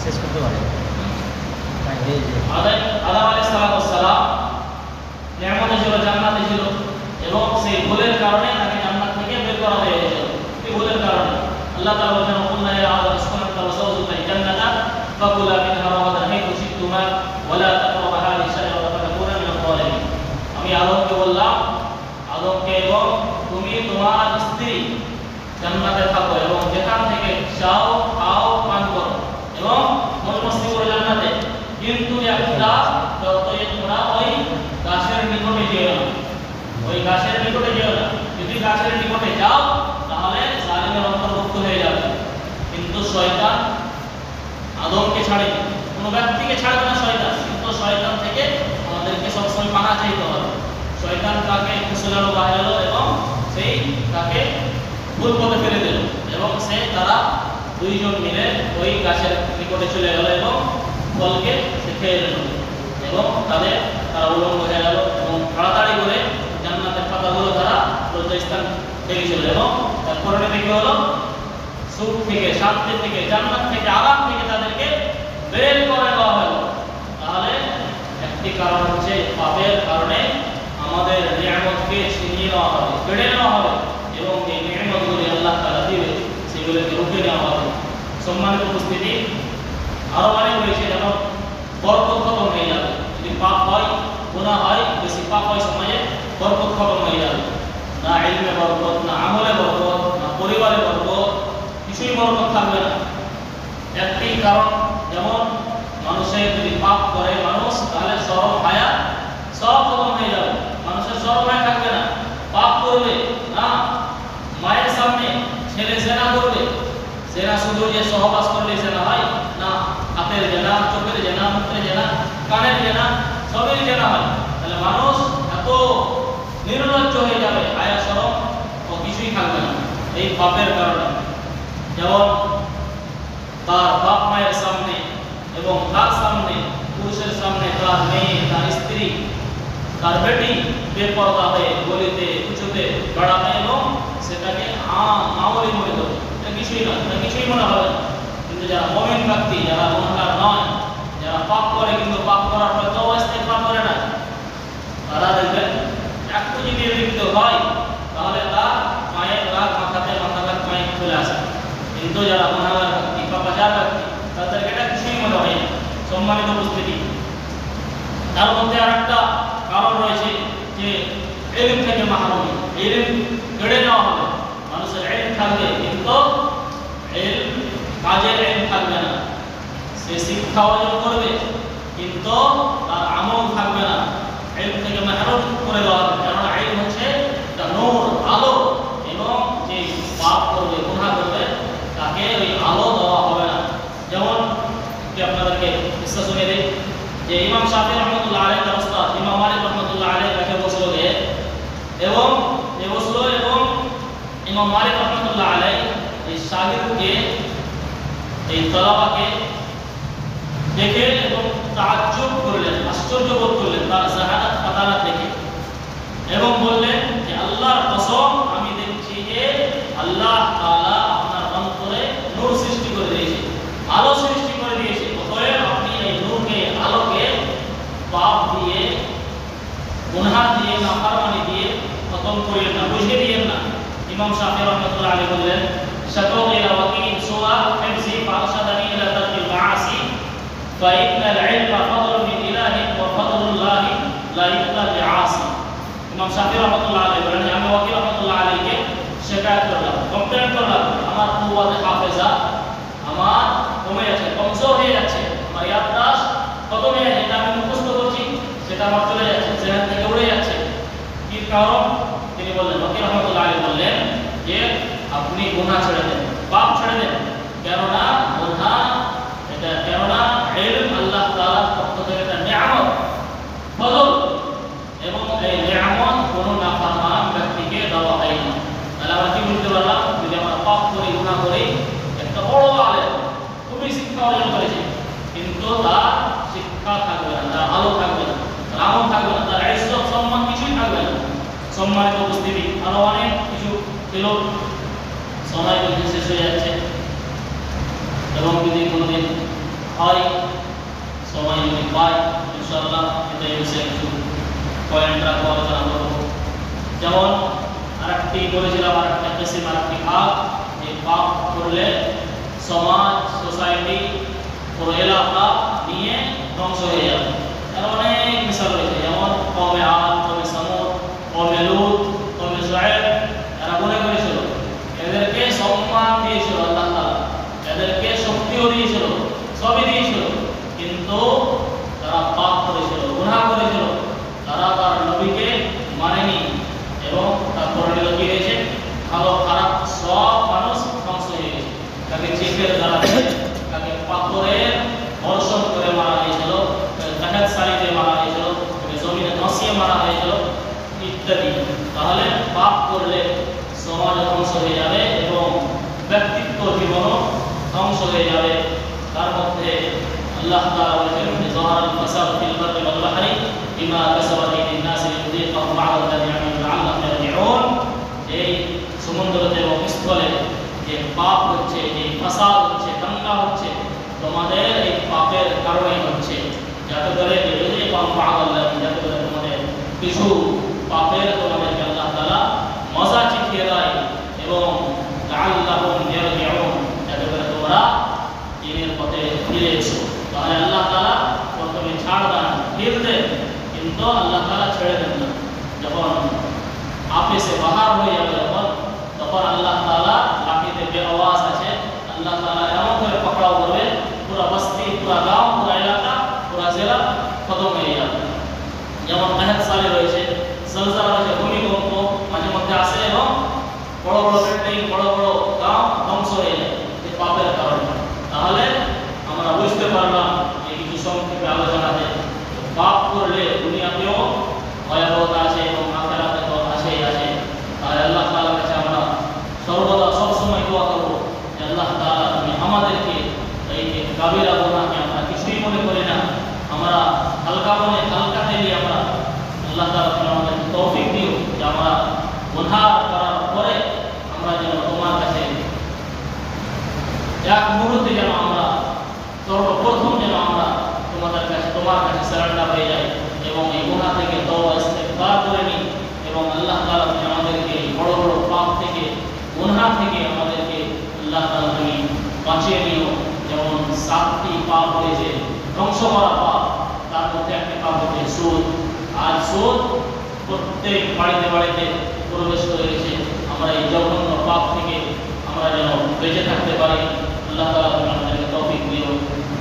Speaker 2: শেষ করতে পারে
Speaker 1: আদম আলাইহিস সালাম নিয়ামতে ছিল, জান্নাতে ছিল এবং সেই ভুলের কারণে তাকে জান্নাত থেকে বের করা হয়েছিল। এই ভুলের কারণে আল্লাহ তাআলা বলেন কুল্লা ইয়া আদম উসকুন আনতা ওয়া যাওজুকা জান্নাতা ফাকুলা মিনহা রাগাদান হাইথু শি'তুমা ওয়া লা তাকরাবা হাযিহি শাজারাতা ফাতাকুনা মিনাল যালিমিন। আমি আদমকে বললাম, আদমকে এবং তুমি তোমার স্ত্রী জান্নাতে থাকো এবং যেখান থেকে চাও খাও পান করো এবং মজমস্তি করো জান্নাতে, কিন্তু একটা যতই তোমরা ওই গাছের নিকটে যেও না, ওই গাছের নিকটে যেও না। যদি গাছের নিকটে যাও তাহলে জালিমের অন্তর্ভুক্ত হয়ে যাবে। কিন্তু শয়তান আদমকে ছাড়েনি, কোনো ব্যক্তিকে ছাড়বে না শয়তান, কিন্তু শয়তান থেকে আমাদেরকে সবসময় পানা চাইতে হবে। শয়তান তাকে ফুসলালো বাহিরালো এবং সেই তাকে ভুল পথে ফেলে দিল এবং তারা দুইজন মিলে ওই গাছের নিকটে চলে গেল এবং ফলকে সে খেয়ে নিল এবং তারা উলঙ্গ হয়ে গেল এবং তাড়াতাড়ি করে জান্নাতের পাতাগুলো তারা লজ্জাস্থান থেকে চলে এবং তার পরিণতি কি হলো, সুখ থেকে, শান্তি থেকে, জান্নাত থেকে, আরাম থেকে তাদেরকে বের করে দেওয়া হলো। তাহলে একটি কারণ হচ্ছে পাপের কারণে আমাদের নিয়ামতকে ছিনিয়ে নেওয়া হবে, কেড়ে নেওয়া হবে এবং এই নিয়ামতগুলি আল্লাহ তাআলা দিবে সেগুলোকে রুখে নেওয়া হবে। সম্মানিত উপস্থিতি, আরো অনেক রয়েছে, যেমন বরকত খতম হয়ে যাবে। যদি পাপ হয়, গুনাহ হয়, বেশি পাপ হয় সমাজে, বরকত খতম হয়ে যাবে। না ইলমে বরকত, না আমলে বরকত, না পরিবারে বরকত, কিছুই বরকত থাকবে না। একটি কারণ, যেমন মানুষের যদি পাপ করে মানুষ, তাহলে শরম হায়া সব খতম হয়ে যাবে, মানুষের শরম হায়া থাকবে না। পাপ করবে না, মায়ের সামনে ছেলে জেনা করবে, জেনা শুধু যে সহবাস করলে জেনা হয় না, হাতের জেনা, চোখের জেনা, মুখের জেনা, কানের জেনা, সবই জেনা হয়। তাহলে মানুষ এত নির্লজ্জ হয়ে যাবে, হায়া শরম ও কিছুই থাকবে না এই পাপের কারণে। যেমন তার বাপ মায়ের সামনে এবং তার সামনে, পুরুষের সামনে তার মেয়ে, তার স্ত্রী, তার বেটি বেপরদা হয়ে গলিতে উঁচুতে বেড়াবে এবং সেটাকে আমলি মনে করবে, এটা কিছুই নয়, এটা কিছুই মনে হবে না। কিন্তু যারা মুমিন ব্যক্তি, যারা গুনাহগার নয়, যারা পাপ করে কিন্তু পাপ করার পর তওবা ইস্তিগফার করে না, তারা দেখবেন একটু যদি লিপ্ত হয় তাহলে তার মায়ের রাগ মাথাতে, মাথা রাগ মায়ের চলে আসে। কিন্তু যারা গুনাহগার ব্যক্তি, পাপাচার ব্যক্তি, তাদেরকে এটা কিছুই মনে হয় না। সম্মানিত উপস্থিতি, তার মধ্যে আরেকটা কারণ রয়েছে যে ইলম থেকে মাহরুমি, ইলম কেড়ে নেওয়া হবে। মানুষের ইলম থাকবে কিন্তু কাজের ইলম থাকবে না। সে শিক্ষা অর্জন করবে কিন্তু তার আমল থাকবে না, ইমাম মালিক রাহমাতুল্লাহ আলাইহি এই শাগিরকে এই তলাবাকে দেখে এবং তাজ্জুব করলেন, আশ্চর্য বোধ করলেন তার জাহালাত ফাতালাত দেখে, এবং বললেন যে আল্লাহর কসম, আমি দেখছি যে আল্লাহ তাআলা আপনার অন্তরে নূর সৃষ্টি করে দিয়েছে, আলো সৃষ্টি করে দিয়েছে। অতএব আপনি এই নূরকে, আলোকে পাপ দিয়ে, গুনাহ দিয়ে, নাফরমানি দিয়ে খতম করিয়েন না, বুঝিয়ে দিয়েন না। ইমাম শাফিঈ রাহমাতুল্লাহ আলাইহি বললেন, শাকাউ ইলা ওয়াকিল সুআ হিফজি ফারশাদানি ইলা তারকিল মাআসি ফাইনাল ইলমা ফাদলুন মিন ইলাহি ওয়া ফাদলুল্লাহি লা ইউতা বিআসি। ইমাম শাফিঈ রাহমাতুল্লাহ আলাইহি বলেন, আমি ওয়াকিল রাহমাতুল্লাহ আলাইহিকে শিকায়ত করলাম, কমপ্লেইন করলাম, আমার কুওয়াত হাফেজা আমার কমে যাচ্ছে, কমজোর হয়ে যাচ্ছে, আমার ইয়াদদাশত খতম হয়ে যাচ্ছে, আমি মুখস্থ করছি সেটা আমার চলে যাচ্ছে, জেহন থেকে উড়ে যাচ্ছে। কি কারণ? তিনি বললেন, ওয়াকিল রাহমাতুল্লাহ আলাইহি বললেন যে আপনি গুনাহ ছেড়ে দেন, পাপ ছেড়ে দেন, কেননা গুনাহ এটা, কেননা ইলম আল্লাহ তাআলার পক্ষ থেকে একটা নিয়ামত, ফজল, এবং এই নিয়ামত কোনো নাফরমান ব্যক্তিকে দেওয়া হয় না। তাহলে আমরা কি বুঝতে পারলাম? যদি আমরা পাপ করি, গুনাহ করি, একটা বড় আলেম খুবই শিক্ষা অর্জন করেছে, কিন্তু তার শিক্ষা থাকবে না, তার আলো থাকবে না, তার আমল থাকবে না, তার ইজ্জত সম্মান কিছুই থাকবে না। সম্মানিত উপস্থিতি, আরো অনেক কিছু ছিল, সময় কিন্তু শেষ হয়ে যাচ্ছে, এবং যদি কোনোদিন হয়, সময় যদি পাই, ইনশাআল্লাহ এটা এই বিষয়ে কিছু পয়েন্ট রাখবো, আলোচনা করবো। যেমন আরেকটি বলেছিলাম, আরেকটা কিসিম, আরেকটি ভাগ, এই পাপ করলে সমাজ, সোসাইটি, পুরো এলাকা নিয়ে ধ্বংস হয়ে যাবে। এর অনেক মিসাল রয়েছে, যেমন কওমে আদ, কওমে সামুদ, কওমে লূত, কওমে শুআয়ব, এরা গুনাহ করেছিল, এদেরকে সম্মান দিয়েছিল আল্লাহ তাআলা, এদেরকে শক্তিও দিয়েছিল, সবই দিয়েছিল, কিন্তু তারা পাপ করেছিল, গুনাহ করেছিল, তারা তার নবীকে মানেনি, এবং তার পরিণতি কি হয়েছে? ভালো খারাপ সব মানুষ ধ্বংস হয়ে গেছে। তাকে চিকের দ্বারা, তাকে পাথরের বর্ষণ করে মারা হয়েছিল, জাহাজ সারিতে মারা হয়েছিল, জমিনে ধসিয়ে মারা হয়েছিল ইত্যাদি। তাহলে পাপ করলে সমাজ ধ্বংস হয়ে যাবে এবং ব্যক্তিত্ব জীবনও ধ্বংস হয়ে যাবে। তার মধ্যে আল্লাহ তাআলা বলেছেন, যাহারাল ফাসাদু ফিল বাররি ওয়াল বাহরি বিমা কাসাবাত আইদিন নাস লিযুযীকাহুম বা'দ আল্লাযী আমিলু লা'আল্লাহুম ইয়ারজিউন। এই সমুদ্রতে এবং স্থলে যে পাপ হচ্ছে, যে ফাসাদ হচ্ছে, দাঙ্গা হচ্ছে, তোমাদের এই পাপের কারণে হচ্ছে, যাতে করে লিযুযীকাহুম বা'দ আল্লাযী, যাতে করে তোমাদের কিছু পাপের তোমাদেরকে আল্লাহ তাআলা মজা চিখিয়ে দেয়, এবং লা'আল্লাহুম ইয়ারজিউন, যাতে করে তোমরা দ্বীনের পথে ফিরে এসো। তাহলে আল্লাহ তাআলা প্রথমে ছাড় দেন, ফির দেন, কিন্তু আল্লাহ তাআলা ছেড়ে দেন না। যখন আপে সে বাহার হয়ে যাবে, তখন আল্লাহ তাআলা লাঠিতে বেআওয়াজ আছে, আল্লাহ তাআলা এমন করে পকড়াও করবে, পুরো বস্তি, পুরো গাঁও, পুরো এলাকা, পুরো জেলা খতম হয়ে যাবে। যেমন কাহেদ সালে রয়েছে, জলজালা রয়েছে, ভূমিকম্প মাঝে মধ্যে আসে, এবং বড় বড় বিল্ডিং, বড় বড় গাঁও ধ্বংস হয়ে যায় এই পাপের কারণে। তাহলে আমরা বুঝতে পারলাম এই কিছু সংক্ষেপে আলোচনাতে, পাপ করলে দুনিয়াতেও ভয়াবহতা আছে এবং আখিরাতে তো আছেই আছে। তাহলে আল্লাহ তাআলার কাছে আমরা সর্বদা সবসময় দোয়া করবো যে আল্লাহ তাআলা তুমি আমাদেরকে এই যে কাবিরা গুনাহকে আমরা কিছুই মনে করি না, আমরা হালকা মনে, হালকা নিয়ে আমরা, আল্লাহ তাআলা তুমি আমাদেরকে তৌফিক দিও যে আমরা গুনাহ করার পরে আমরা যেন তোমার কাছে এক মুহূর্তে যেন আমরা সর্বপ্রথম যেন আমরা তোমার কাছে সারেন্ডার হয়ে যাই, এবং এই গুনাহ থেকে তওবা ইস্তেগফার করে নিই, এবং আল্লাহ তাআলা তুমি আমাদেরকে বড় বড় পাপ থেকে, গুনাহ থেকে আমাদেরকে আল্লাহ তাআলা তুমি বাঁচিয়ে নিও। যেমন 7টি পাপ রয়েছে, ধ্বংস করা পাপ, তার মধ্যে একটি পাপ হচ্ছে সুদ। আর সুদ প্রত্যেক বাড়িতে বাড়িতে প্রবেশ করে গেছে। আমরা এই জঘন্য পাপ থেকে আমরা যেন বেঁচে থাকতে পারি, আল্লাহ তাআলা তুমি আমাদেরকে তৌফিক দিও।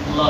Speaker 1: আল্লাহ